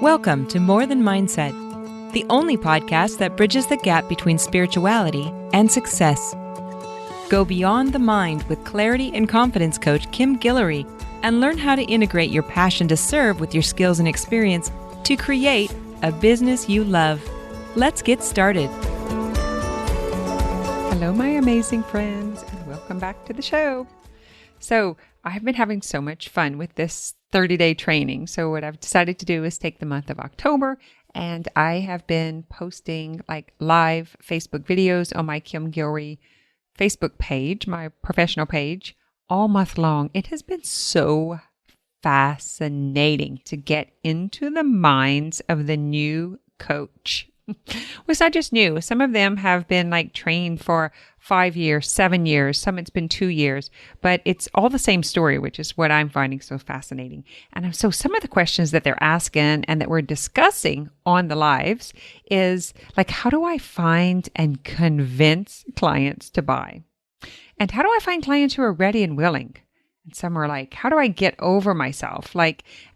Welcome to More Than Mindset, the only podcast that bridges the gap between spirituality and success. Go beyond the mind with clarity and confidence coach Kim Guillory and learn how to integrate your passion to serve with your skills and experience to create a business you love. Let's get started. Hello, my amazing friends, and welcome back to the show. So I've been having so much fun with this 30-day training. So what I've decided to do is take the month of October, and I have been posting like live Facebook videos on my Kim Guillory Facebook page, my professional page, all month long. It has been so fascinating to get into the minds of the new coach. Which I just knew. Some of them have been like trained for 5 years, 7 years. Some it's been 2 years, but it's all the same story, which is what I'm finding so fascinating. And so some of the questions that they're asking and that we're discussing on the lives is like, how do I find and convince clients to buy? And how do I find clients who are ready and willing? And some are like, how do I get over myself,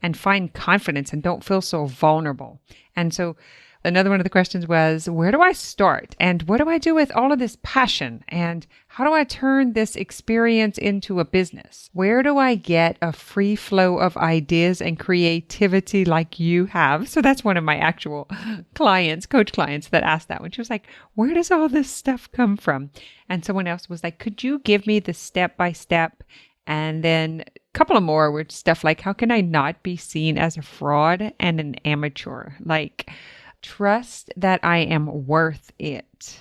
and find confidence and don't feel so vulnerable? And so another one of the questions was, where do I start? And what do I do with all of this passion? And how do I turn this experience into a business? Where do I get a free flow of ideas and creativity like you have? So that's one of my actual clients, coach clients, that asked that one. She was like, where does all this stuff come from? And someone else was like, could you give me the step-by-step? And then a couple of more were stuff like, how can I not be seen as a fraud and an amateur? Trust that I am worth it.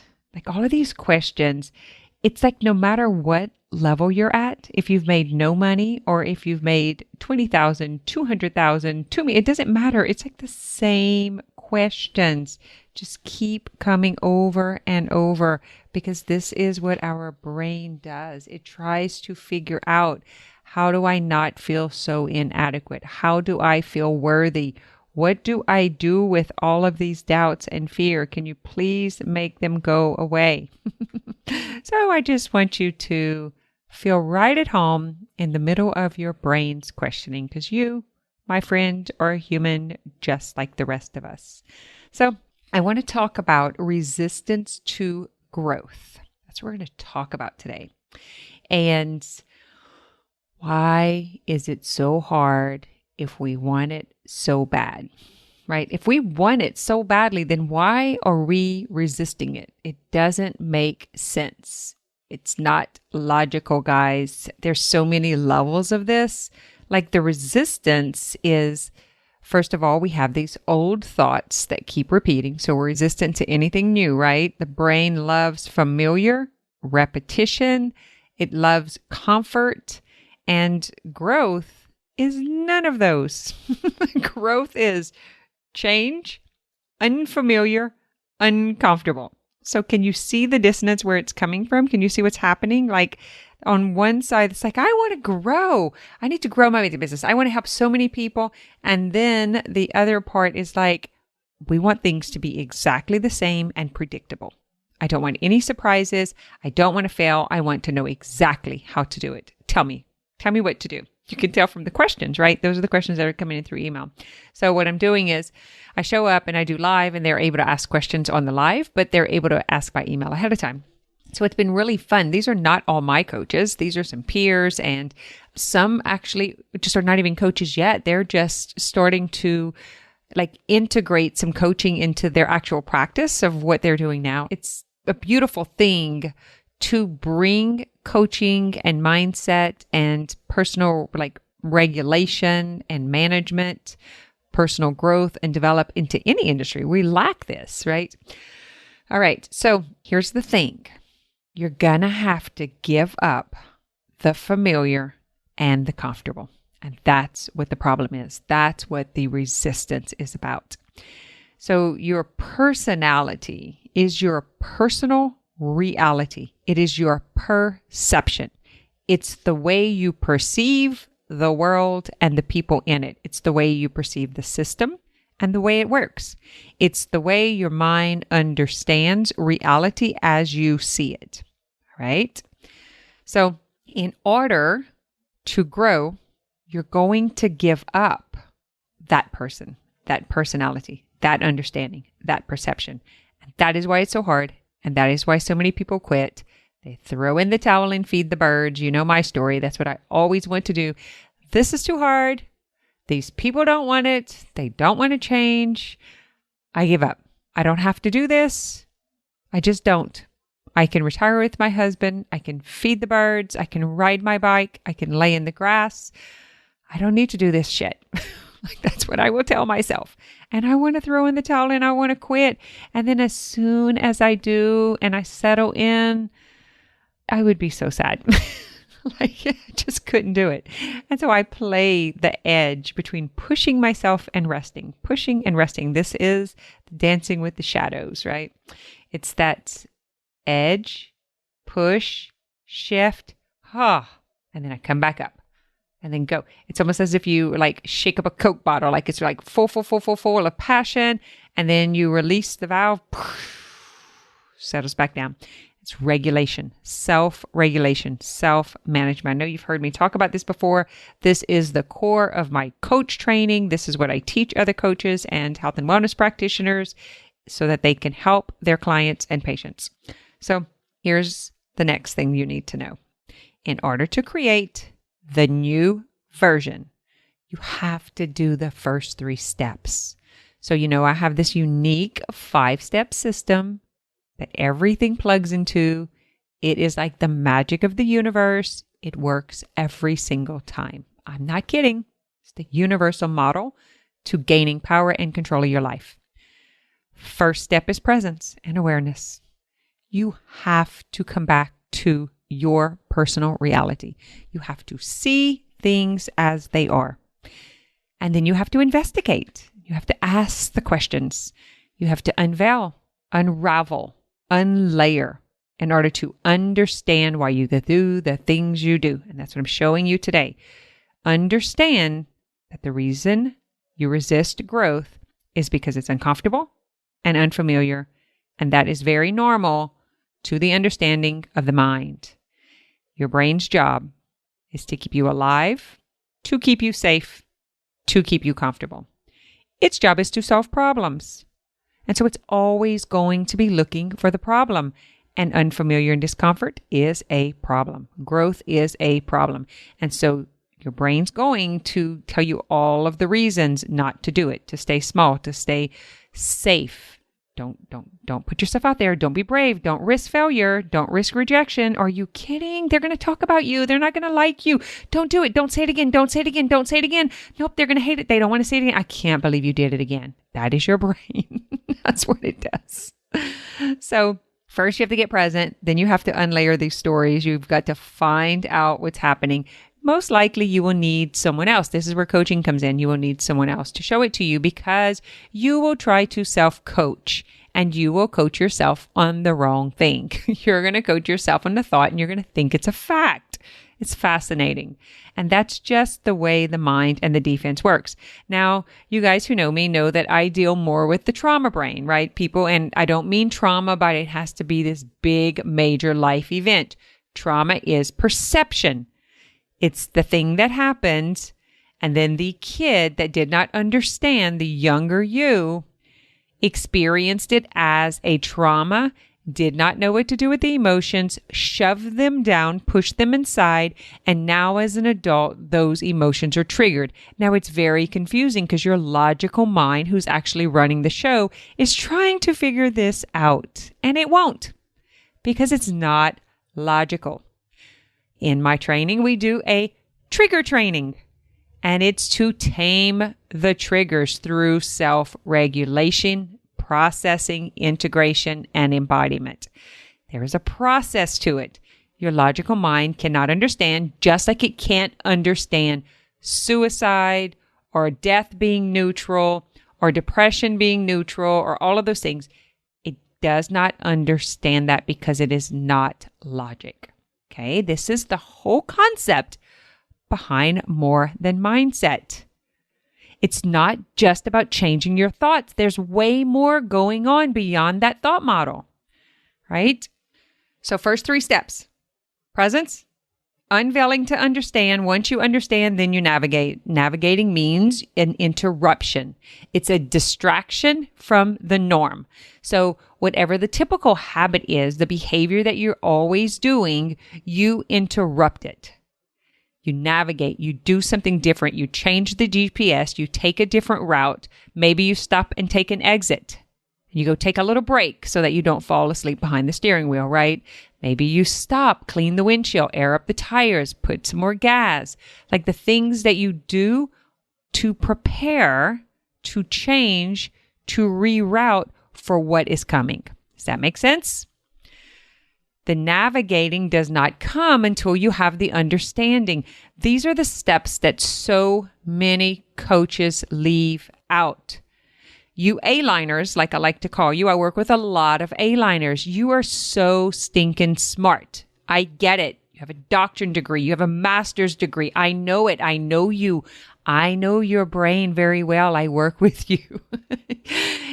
All of these questions, it's like no matter what level you're at, if you've made no money or if you've made 20,000, 200,000, to me, it doesn't matter. It's like the same questions. Just keep coming over and over because this is what our brain does. It tries to figure out, how do I not feel so inadequate? How do I feel worthy? What do I do with all of these doubts and fear? Can you please make them go away? So I just want you to feel right at home in the middle of your brain's questioning because you, my friend, are a human just like the rest of us. So I want to talk about resistance to growth. That's what we're going to talk about today. And why is it so hard if we want it so bad, right? If we want it so badly, then why are we resisting it? It doesn't make sense. It's not logical, guys. There's so many levels of this. The resistance is, first of all, we have these old thoughts that keep repeating. So we're resistant to anything new, right? The brain loves familiar, repetition. It loves comfort, and growth is none of those. Growth is change, unfamiliar, uncomfortable. So can you see the dissonance where it's coming from? Can you see what's happening? On one side, it's like, I want to grow. I need to grow my business. I want to help so many people. And then the other part is we want things to be exactly the same and predictable. I don't want any surprises. I don't want to fail. I want to know exactly how to do it. Tell me what to do. You can tell from the questions, right? Those are the questions that are coming in through email. So what I'm doing is I show up and I do live and they're able to ask questions on the live, but they're able to ask by email ahead of time. So it's been really fun. These are not all my coaches. These are some peers, and some actually just are not even coaches yet. They're just starting to integrate some coaching into their actual practice of what they're doing now. It's a beautiful thing to bring coaching and mindset and personal regulation and management, personal growth and develop into any industry. We lack this, right? All right. So here's the thing. You're gonna have to give up the familiar and the comfortable. And that's what the problem is. That's what the resistance is about. So your personality is your personal reality. It is your perception. It's the way you perceive the world and the people in it. It's the way you perceive the system and the way it works. It's the way your mind understands reality as you see it, right? So in order to grow, you're going to give up that person. that personality, that understanding, that perception. And that is why it's so hard. And that is why so many people quit. They throw in the towel and feed the birds. You know my story. That's what I always want to do. This is too hard. These people don't want it. They don't want to change. I give up. I don't have to do this. I just don't. I can retire with my husband. I can feed the birds. I can ride my bike. I can lay in the grass. I don't need to do this shit. Like that's what I will tell myself. And I want to throw in the towel and I want to quit. And then as soon as I do and I settle in, I would be so sad. Like I just couldn't do it. And so I play the edge between pushing myself and resting, pushing and resting. This is dancing with the shadows, right? It's that edge, push, shift, and then I come back up and then go. It's almost as if you like shake up a Coke bottle, like it's like full of passion. And then you release the valve, settles back down. It's regulation, self-regulation, self-management. I know you've heard me talk about this before. This is the core of my coach training. This is what I teach other coaches and health and wellness practitioners so that they can help their clients and patients. So here's the next thing you need to know. In order to create the new version, you have to do the first 3 steps. So, I have this unique 5-step system that everything plugs into. It is like the magic of the universe. It works every single time. I'm not kidding. It's the universal model to gaining power and control of your life. First step is presence and awareness. You have to come back to your personal reality. You have to see things as they are. And then you have to investigate. You have to ask the questions. You have to unveil, unravel, unlayer in order to understand why you do the things you do. And that's what I'm showing you today. Understand that the reason you resist growth is because it's uncomfortable and unfamiliar. And that is very normal to the understanding of the mind. Your brain's job is to keep you alive, to keep you safe, to keep you comfortable. Its job is to solve problems. And so it's always going to be looking for the problem. And unfamiliar and discomfort is a problem. Growth is a problem. And so your brain's going to tell you all of the reasons not to do it, to stay small, to stay safe. Don't put yourself out there. Don't be brave. Don't risk failure. Don't risk rejection. Are you kidding? They're going to talk about you. They're not going to like you. Don't do it. Don't say it again. Don't say it again. Don't say it again. Nope, they're going to hate it. They don't want to say it again. I can't believe you did it again. That is your brain. That's what it does. So first you have to get present. Then you have to unlayer these stories. You've got to find out what's happening. Most likely you will need someone else. This is where coaching comes in. You will need someone else to show it to you because you will try to self-coach and you will coach yourself on the wrong thing. You're going to coach yourself on the thought and you're going to think it's a fact. It's fascinating. And that's just the way the mind and the defense works. Now, you guys who know me know that I deal more with the trauma brain, right? People, and I don't mean trauma, but it has to be this big, major life event. Trauma is perception. It's the thing that happened, and then the kid that did not understand, the younger you, experienced it as a trauma, did not know what to do with the emotions, shoved them down, pushed them inside, and now as an adult, those emotions are triggered. Now it's very confusing because your logical mind, who's actually running the show, is trying to figure this out, and it won't because it's not logical. In my training, we do a trigger training, and it's to tame the triggers through self-regulation, processing, integration, and embodiment. There is a process to it. Your logical mind cannot understand, just like it can't understand suicide or death being neutral or depression being neutral or all of those things. It does not understand that because it is not logic. Okay, this is the whole concept behind More Than Mindset. It's not just about changing your thoughts. There's way more going on beyond that thought model, right? So first 3 steps: presence, unveiling to understand. Once you understand, then you navigate. Navigating means an interruption. It's a distraction from the norm. So whatever the typical habit is, the behavior that you're always doing, you interrupt it. You navigate, you do something different. You change the GPS, you take a different route. Maybe you stop and take an exit. You go take a little break so that you don't fall asleep behind the steering wheel, right? Maybe you stop, clean the windshield, air up the tires, put some more gas. Like the things that you do to prepare, to change, to reroute for what is coming. Does that make sense? The navigating does not come until you have the understanding. These are the steps that so many coaches leave out. You A-liners, like I like to call you, I work with a lot of A-liners. You are so stinking smart. I get it. You have a doctorate degree. You have a master's degree. I know it. I know you. I know your brain very well. I work with you.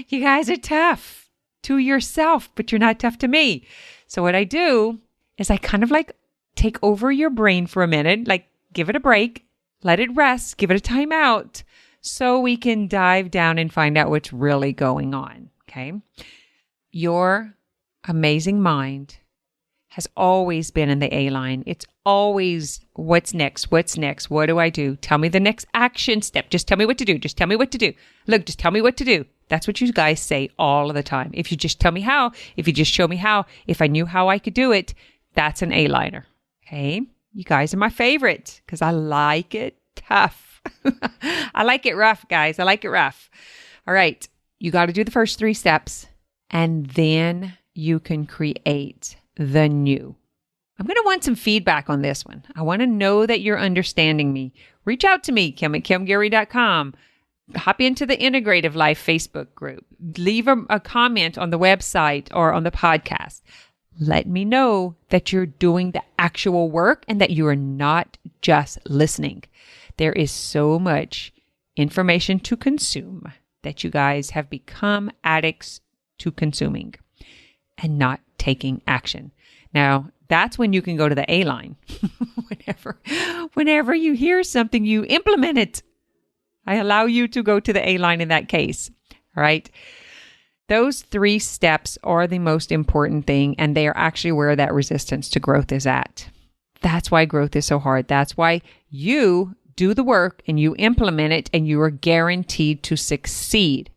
You guys are tough to yourself, but you're not tough to me. So what I do is I kind of like take over your brain for a minute, like give it a break, let it rest, give it a time out, so we can dive down and find out what's really going on, okay? Your amazing mind has always been in the A-line. It's always, what's next? What's next? What do I do? Tell me the next action step. Just tell me what to do. Just tell me what to do. Look, just tell me what to do. That's what you guys say all of the time. If you just tell me how, if you just show me how, if I knew how I could do it, that's an A-liner, okay? You guys are my favorite because I like it tough. I like it rough, guys. I like it rough. All right. You got to do the first 3 steps and then you can create the new. I'm going to want some feedback on this one. I want to know that you're understanding me. Reach out to me, Kim@KimGuillory.com. Hop into the Integrative Life Facebook group. Leave a comment on the website or on the podcast. Let me know that you're doing the actual work and that you are not just listening. There is so much information to consume that you guys have become addicts to consuming and not taking action. Now, that's when you can go to the A-line. Whenever you hear something, you implement it. I allow you to go to the A-line in that case. All right. Those 3 steps are the most important thing, and they are actually where that resistance to growth is at. That's why growth is so hard. That's why you do the work and you implement it and you are guaranteed to succeed.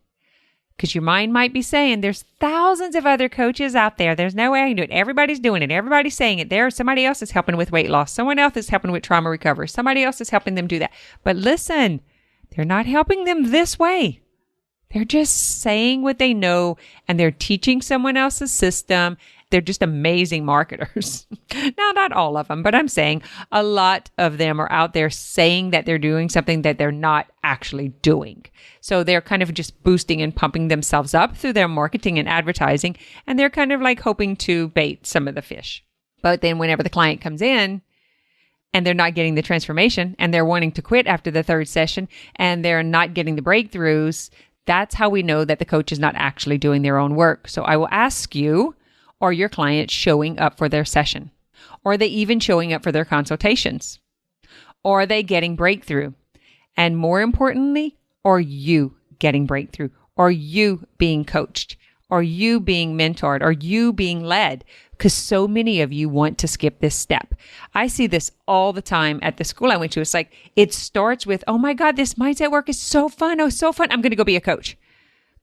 Because your mind might be saying, there's thousands of other coaches out there. There's no way I can do it. Everybody's doing it. Everybody's saying it. Somebody else is helping with weight loss. Someone else is helping with trauma recovery. Somebody else is helping them do that. But listen, they're not helping them this way. They're just saying what they know and they're teaching someone else's system. They're just amazing marketers. Now, not all of them, but I'm saying a lot of them are out there saying that they're doing something that they're not actually doing. So they're kind of just boosting and pumping themselves up through their marketing and advertising, and they're kind of like hoping to bait some of the fish. But then whenever the client comes in and they're not getting the transformation and they're wanting to quit after the 3rd session and they're not getting the breakthroughs, that's how we know that the coach is not actually doing their own work. So I will ask you, are your clients showing up for their session? Or are they even showing up for their consultations? Or are they getting breakthrough? And more importantly, are you getting breakthrough? Are you being coached? Are you being mentored? Are you being led? Because so many of you want to skip this step. I see this all the time at the school I went to. It's like, it starts with, oh my God, this mindset work is so fun. Oh, so fun. I'm going to go be a coach.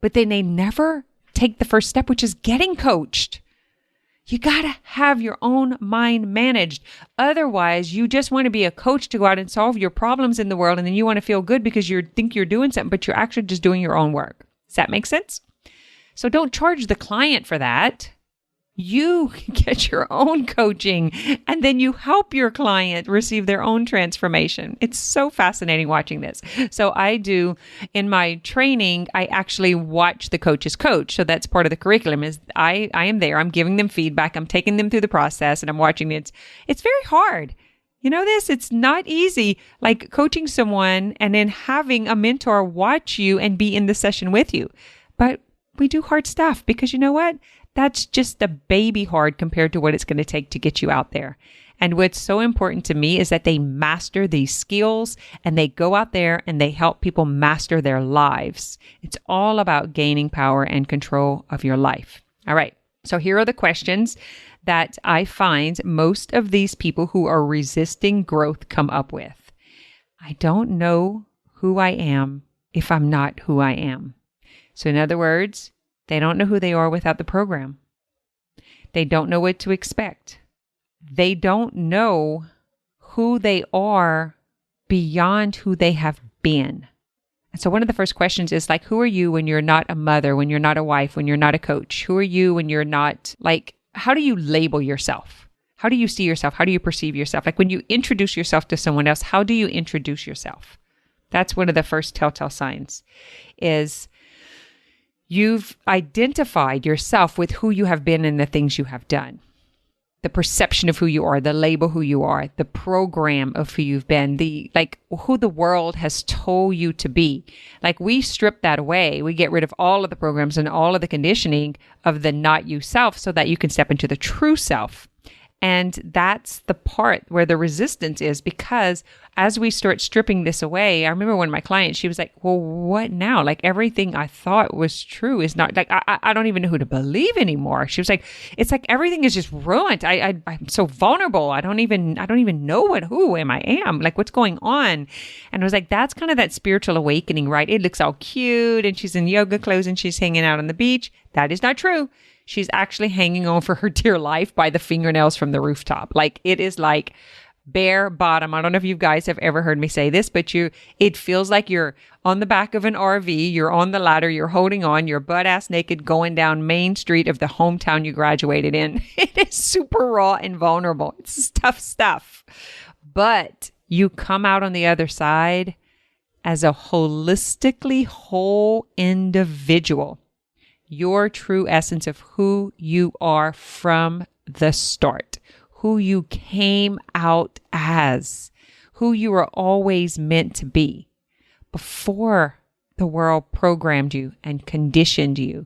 But then they never take the first step, which is getting coached. You got to have your own mind managed. Otherwise, you just want to be a coach to go out and solve your problems in the world. And then you want to feel good because you think you're doing something, but you're actually just doing your own work. Does that make sense? So don't charge the client for that. You get your own coaching and then you help your client receive their own transformation. It's so fascinating watching this. So I do in my training, I actually watch the coaches coach. So that's part of the curriculum is I am there. I'm giving them feedback. I'm taking them through the process and I'm watching it. It's very hard. You know this? It's not easy like coaching someone and then having a mentor watch you and be in the session with you. But we do hard stuff because you know what? That's just a baby hard compared to what it's going to take to get you out there. And what's so important to me is that they master these skills and they go out there and they help people master their lives. It's all about gaining power and control of your life. All right. So here are the questions that I find most of these people who are resisting growth come up with. I don't know who I am if I'm not who I am. So in other words, they don't know who they are without the program. They don't know what to expect. They don't know who they are beyond who they have been. And so one of the first questions is like, who are you when you're not a mother, when you're not a wife, when you're not a coach? Who are you when you're not, like, how do you label yourself? How do you see yourself? How do you perceive yourself? Like when you introduce yourself to someone else, how do you introduce yourself? That's one of the first telltale signs is you've identified yourself with who you have been and the things you have done. The perception of who you are, the label who you are, the program of who you've been, who the world has told you to be. Like we strip that away. We get rid of all of the programs and all of the conditioning of the not you self so that you can step into the true self. And that's the part where the resistance is, because as we start stripping this away, I remember when my client, she was like, well, what now? Like everything I thought was true is not, like, I don't even know who to believe anymore. She was like, it's like everything is just ruined. I'm so vulnerable. I don't even know who am I am, like what's going on. And I was like, that's kind of that spiritual awakening, right? It looks all cute and she's in yoga clothes and she's hanging out on the beach. That is not true. She's actually hanging on for her dear life by the fingernails from the rooftop. Like it is like bare bottom. I don't know if you guys have ever heard me say this, but it feels like you're on the back of an RV, you're on the ladder, you're holding on, you're butt ass naked going down Main Street of the hometown you graduated in. It is super raw and vulnerable. It's tough stuff. But you come out on the other side as a holistically whole individual. Your true essence of who you are from the start, who you came out as, who you were always meant to be before the world programmed you and conditioned you,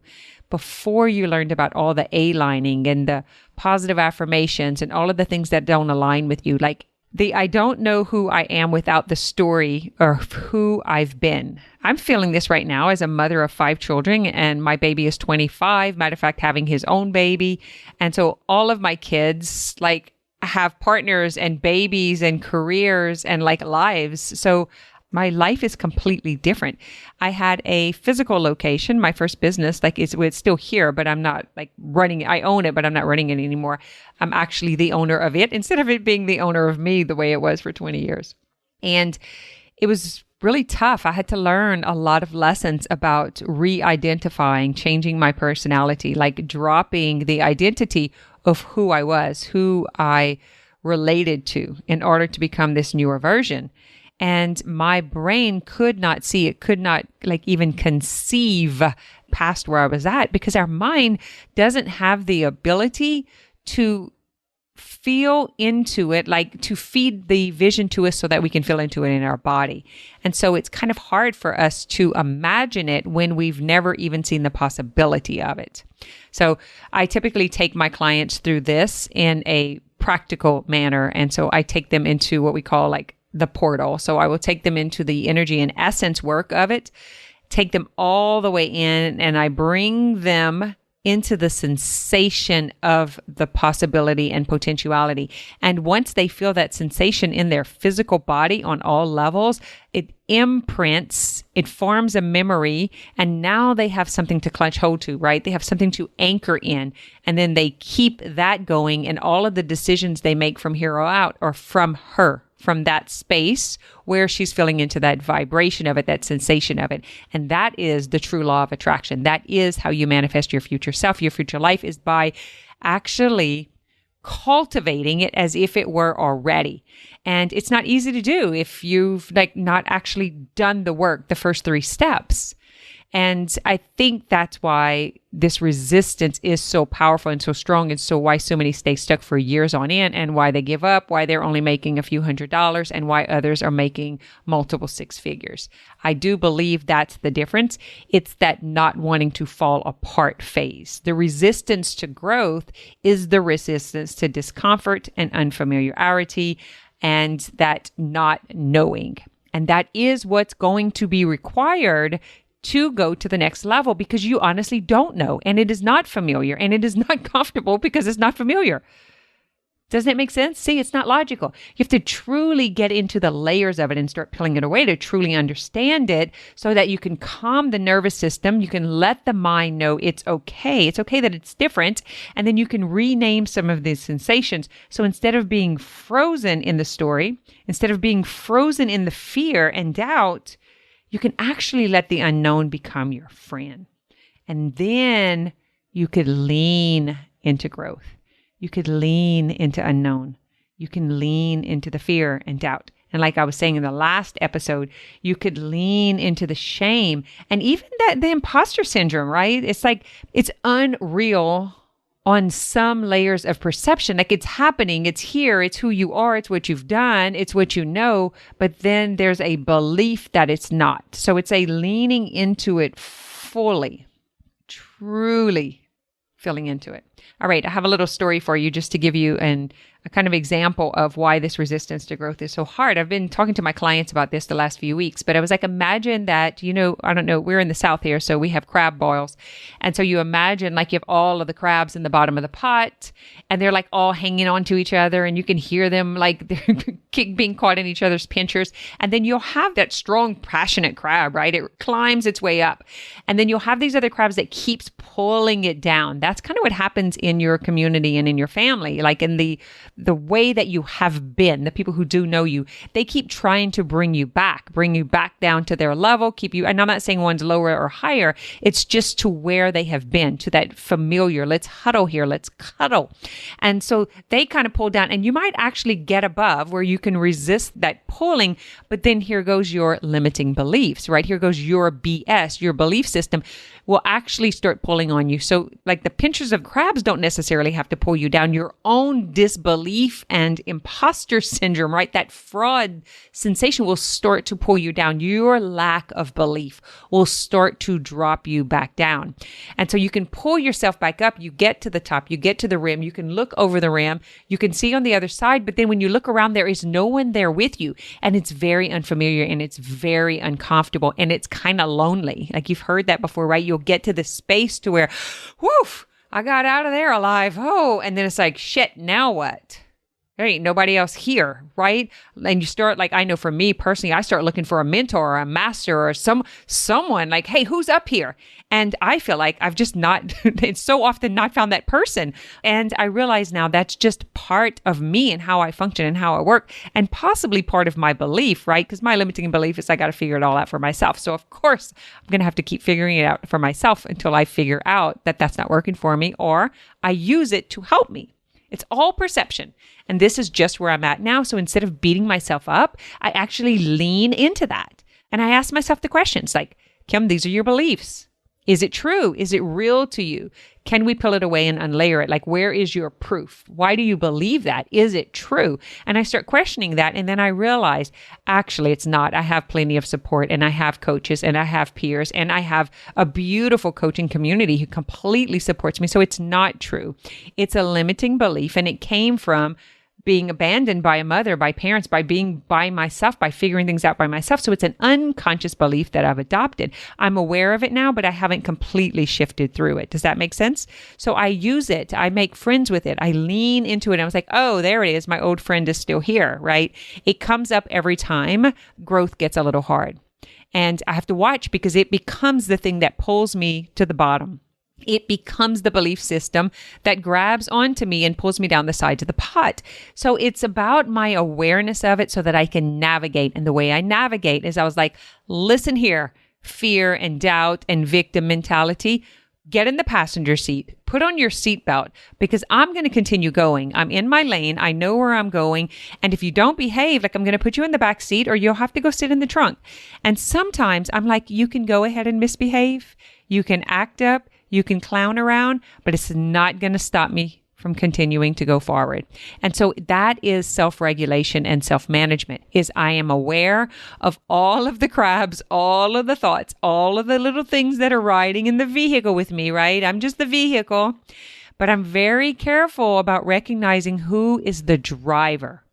before you learned about all the A-lining and the positive affirmations and all of the things that don't align with you. Like I don't know who I am without the story of who I've been. I'm feeling this right now as a mother of 5 children, and my baby is 25, matter of fact, having his own baby. And so all of my kids like have partners and babies and careers and like lives. So my life is completely different. I had a physical location, my first business, like it's still here, but I'm not like running it. I own it, but I'm not running it anymore. I'm actually the owner of it instead of it being the owner of me the way it was for 20 years. And it was really tough. I had to learn a lot of lessons about re-identifying, changing my personality, like dropping the identity of who I was, who I related to in order to become this newer version. And my brain could not see it, could not like even conceive past where I was at, because our mind doesn't have the ability to feel into it, like to feed the vision to us so that we can feel into it in our body. And so it's kind of hard for us to imagine it when we've never even seen the possibility of it. So I typically take my clients through this in a practical manner. And so I take them into what we call like the portal. So I will take them into the energy and essence work of it, take them all the way in, and I bring them into the sensation of the possibility and potentiality. And once they feel that sensation in their physical body on all levels, it imprints, it forms a memory, and now they have something to clutch hold to, right? They have something to anchor in, and then they keep that going, and all of the decisions they make from here on out are from her, from that space where she's feeling into that vibration of it, that sensation of it. And that is the true law of attraction. That is how you manifest your future self. Your future life is by actually cultivating it as if it were already. And it's not easy to do if you've like not actually done the work, the first 3 steps. And I think that's why this resistance is so powerful and so strong, and so why so many stay stuck for years on end, and why they give up, why they're only making a few $100s, and why others are making multiple six figures. I do believe that's the difference. It's that not wanting to fall apart phase. The resistance to growth is the resistance to discomfort and unfamiliarity and that not knowing. And that is what's going to be required to go to the next level, because you honestly don't know, and it is not familiar, and it is not comfortable because it's not familiar. Doesn't it make sense? See, it's not logical. You have to truly get into the layers of it and start peeling it away to truly understand it, so that you can calm the nervous system. You can let the mind know it's okay. It's okay that it's different. And then you can rename some of these sensations. So instead of being frozen in the story, instead of being frozen in the fear and doubt, you can actually let the unknown become your friend. And then you could lean into growth. You could lean into unknown. You can lean into the fear and doubt. And like I was saying in the last episode, you could lean into the shame and even the imposter syndrome, right? It's like, it's unreal on some layers of perception. Like, it's happening, it's here, it's who you are, it's what you've done, it's what you know, but then there's a belief that it's not. So it's a leaning into it fully, truly filling into it. All right, I have a little story for you just to give you a kind of example of why this resistance to growth is so hard. I've been talking to my clients about this the last few weeks, but I was like, imagine that, I don't know, we're in the South here, so we have crab boils. And so you imagine like you have all of the crabs in the bottom of the pot, and they're like all hanging on to each other, and you can hear them like they're being caught in each other's pinchers. And then you'll have that strong, passionate crab, right? It climbs its way up. And then you'll have these other crabs that keeps pulling it down. That's kind of what happens in your community and in your family, like in the way that you have been. The people who do know you, they keep trying to bring you back down to their level, keep you, and I'm not saying one's lower or higher, it's just to where they have been, to that familiar, let's huddle here, let's cuddle. And so they kind of pull down, and you might actually get above where you can resist that pulling, but then here goes your limiting beliefs, right? Here goes your BS, your belief system will actually start pulling on you. So like the pinchers of crabs don't necessarily have to pull you down. Your own disbelief and imposter syndrome, right? That fraud sensation will start to pull you down. Your lack of belief will start to drop you back down. And so you can pull yourself back up. You get to the top, you get to the rim, you can look over the rim, you can see on the other side, but then when you look around, there is no one there with you. And it's very unfamiliar, and it's very uncomfortable, and it's kind of lonely. Like, you've heard that before, right? You'll get to the space to where, woof, I got out of there alive. Oh, and then it's like, shit, now what? There ain't nobody else here, right? And you start, like, I know for me personally, I start looking for a mentor or a master or someone like, hey, who's up here? And I feel like I've just not, it's so often not found that person. And I realize now that's just part of me and how I function and how I work, and possibly part of my belief, right? Because my limiting belief is I got to figure it all out for myself. So of course, I'm going to have to keep figuring it out for myself until I figure out that that's not working for me, or I use it to help me. It's all perception. And this is just where I'm at now. So instead of beating myself up, I actually lean into that. And I ask myself the questions like, Kim, these are your beliefs. Is it true? Is it real to you? Can we peel it away and unlayer it? Like, where is your proof? Why do you believe that? Is it true? And I start questioning that. And then I realize, actually, it's not. I have plenty of support, and I have coaches, and I have peers, and I have a beautiful coaching community who completely supports me. So it's not true. It's a limiting belief. And it came from being abandoned by a mother, by parents, by being by myself, by figuring things out by myself. So it's an unconscious belief that I've adopted. I'm aware of it now, but I haven't completely shifted through it. Does that make sense? So I use it. I make friends with it. I lean into it. And I was like, oh, there it is. My old friend is still here, right? It comes up every time growth gets a little hard. And I have to watch, because it becomes the thing that pulls me to the bottom. It becomes the belief system that grabs onto me and pulls me down the sides of the pot. So it's about my awareness of it so that I can navigate. And the way I navigate is I was like, listen here, fear and doubt and victim mentality, get in the passenger seat, put on your seatbelt, because I'm going to continue going. I'm in my lane. I know where I'm going. And if you don't behave, like I'm going to put you in the back seat or you'll have to go sit in the trunk. And sometimes I'm like, you can go ahead and misbehave. You can act up. You can clown around, but it's not going to stop me from continuing to go forward. And so that is self-regulation and self-management, is I am aware of all of the crabs, all of the thoughts, all of the little things that are riding in the vehicle with me, right? I'm just the vehicle, but I'm very careful about recognizing who is the driver.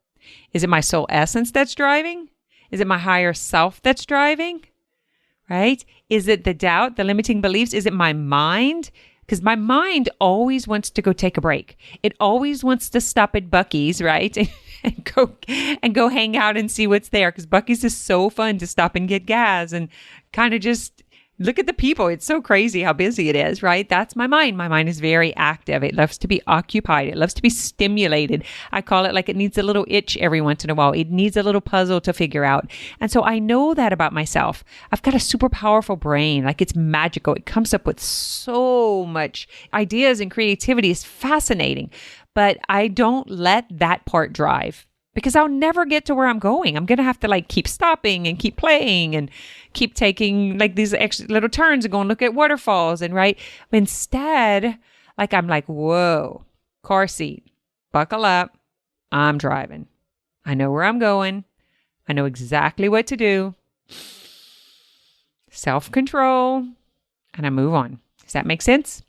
Is it my soul essence that's driving? Is it my higher self that's driving? Right? Is it the doubt, the limiting beliefs? Is it my mind? Because my mind always wants to go take a break. It always wants to stop at Buc-ee's, right? and go hang out and see what's there. Because Buc-ee's is so fun to stop and get gas and kind of just look at the people. It's so crazy how busy it is, right? That's my mind. My mind is very active. It loves to be occupied. It loves to be stimulated. I call it like it needs a little itch every once in a while. It needs a little puzzle to figure out. And so I know that about myself. I've got a super powerful brain. Like it's magical. It comes up with so much ideas and creativity. It's fascinating. But I don't let that part drive, because I'll never get to where I'm going. I'm going to have to like keep stopping and keep playing and keep taking like these extra little turns and go and look at waterfalls and right. Instead, like I'm like, whoa, car seat, buckle up. I'm driving. I know where I'm going. I know exactly what to do. Self-control. And I move on. Does that make sense?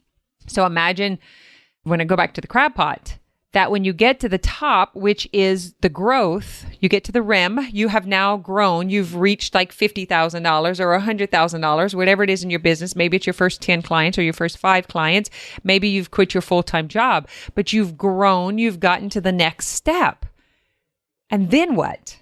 So imagine when I go back to the crab pot, that when you get to the top, which is the growth, you get to the rim, you have now grown, you've reached like $50,000 or $100,000, whatever it is in your business. Maybe it's your first 10 clients or your first 5 clients. Maybe you've quit your full-time job, but you've grown, you've gotten to the next step. And then what?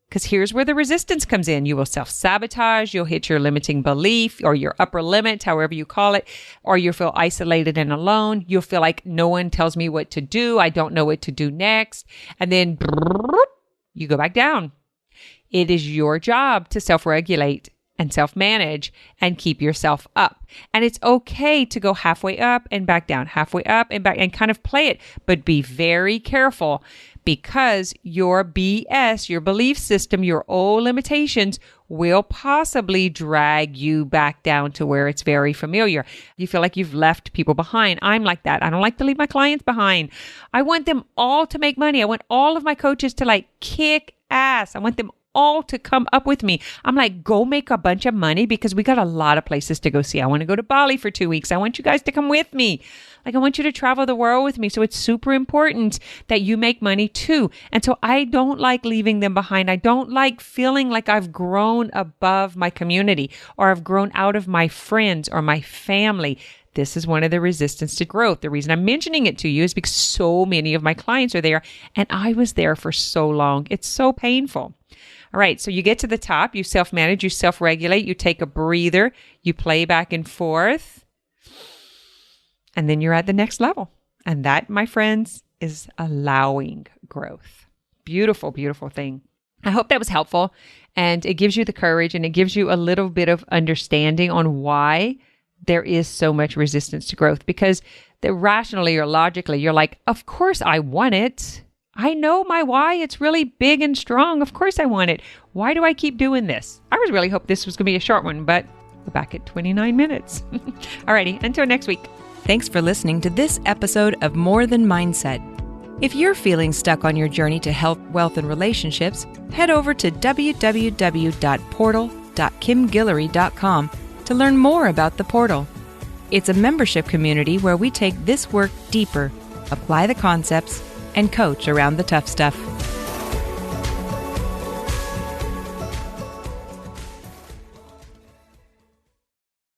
Because here's where the resistance comes in. You will self-sabotage. You'll hit your limiting belief or your upper limit, however you call it, or you'll feel isolated and alone. You'll feel like no one tells me what to do. I don't know what to do next. And then you go back down. It is your job to self-regulate and self-manage and keep yourself up. And it's okay to go halfway up and back down, halfway up and back, and kind of play it, but be very careful. Because your BS, your belief system, your old limitations will possibly drag you back down to where it's very familiar. You feel like you've left people behind. I'm like that. I don't like to leave my clients behind. I want them all to make money. I want all of my coaches to like kick ass. I want them all to come up with me. I'm like, go make a bunch of money because we got a lot of places to go see. I want to go to Bali for 2 weeks. I want you guys to come with me. Like, I want you to travel the world with me. So it's super important that you make money too. And so I don't like leaving them behind. I don't like feeling like I've grown above my community or I've grown out of my friends or my family. This is one of the resistance to growth. The reason I'm mentioning it to you is because so many of my clients are there and I was there for so long. It's so painful. All right, so you get to the top, you self-manage, you self-regulate, you take a breather, you play back and forth, and then you're at the next level. And that, my friends, is allowing growth. Beautiful, beautiful thing. I hope that was helpful, and it gives you the courage, and it gives you a little bit of understanding on why there is so much resistance to growth. Because rationally or logically, you're like, of course I want it. I know my why. It's really big and strong. Of course I want it. Why do I keep doing this? I was really hoping this was going to be a short one, but we're back at 29 minutes. Alrighty, until next week. Thanks for listening to this episode of More Than Mindset. If you're feeling stuck on your journey to health, wealth, and relationships, head over to www.portal.kimguillory.com to learn more about the portal. It's a membership community where we take this work deeper, apply the concepts, and coach around the tough stuff.